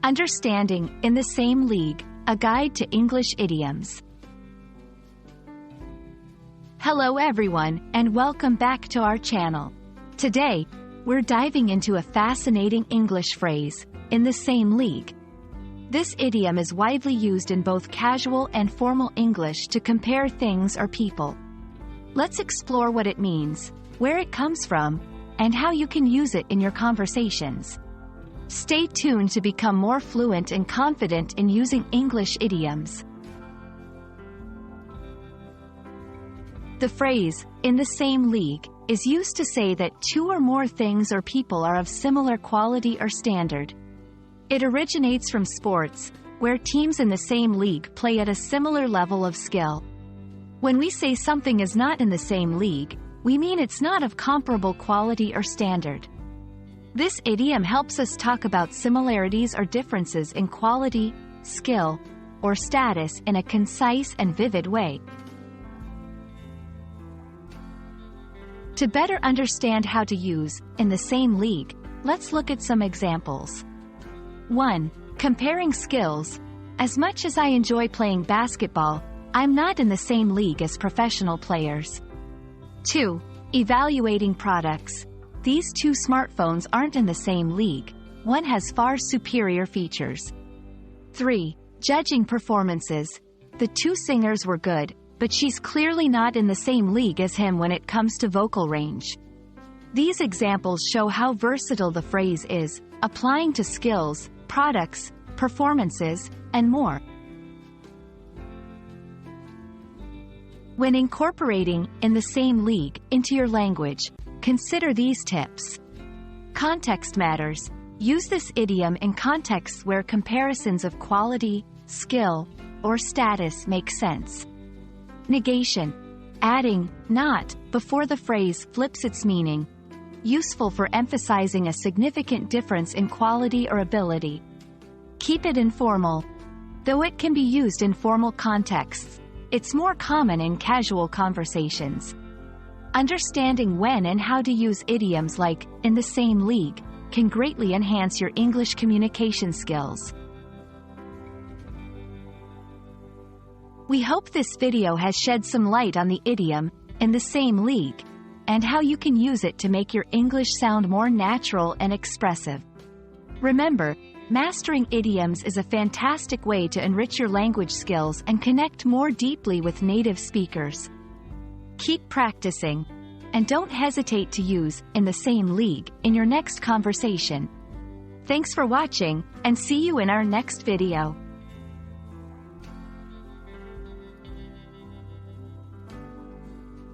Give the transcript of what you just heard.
Understanding in the Same League, a guide to English idioms. Hello everyone, and welcome back to our channel. Today, we're diving into a fascinating English phrase, in the same league. This idiom is widely used in both casual and formal English to compare things or people. Let's explore what it means, where it comes from, and how you can use it in your conversations. Stay tuned to become more fluent and confident in using English idioms. The phrase, in the same league, is used to say that two or more things or people are of similar quality or standard. It originates from sports, where teams in the same league play at a similar level of skill. When we say something is not in the same league, we mean it's not of comparable quality or standard. This idiom helps us talk about similarities or differences in quality, skill, or status in a concise and vivid way. To better understand how to use in the same league, let's look at some examples. 1. Comparing skills. As much as I enjoy playing basketball, I'm not in the same league as professional players. 2. Evaluating products. These two smartphones aren't in the same league. One has far superior features. 3. Judging performances. The two singers were good, but she's clearly not in the same league as him when it comes to vocal range. These examples show how versatile the phrase is, applying to skills, products, performances, and more. When incorporating in the same league into your language, consider these tips. Context matters. Use this idiom in contexts where comparisons of quality, skill, or status make sense. Negation. Adding not before the phrase flips its meaning. Useful for emphasizing a significant difference in quality or ability. Keep it informal. Though it can be used in formal contexts, it's more common in casual conversations. Understanding when and how to use idioms like, in the same league, can greatly enhance your English communication skills. We hope this video has shed some light on the idiom, in the same league, and how you can use it to make your English sound more natural and expressive. Remember, mastering idioms is a fantastic way to enrich your language skills and connect more deeply with native speakers. Keep practicing, and don't hesitate to use in the same league in your next conversation. Thanks for watching, and see you in our next video.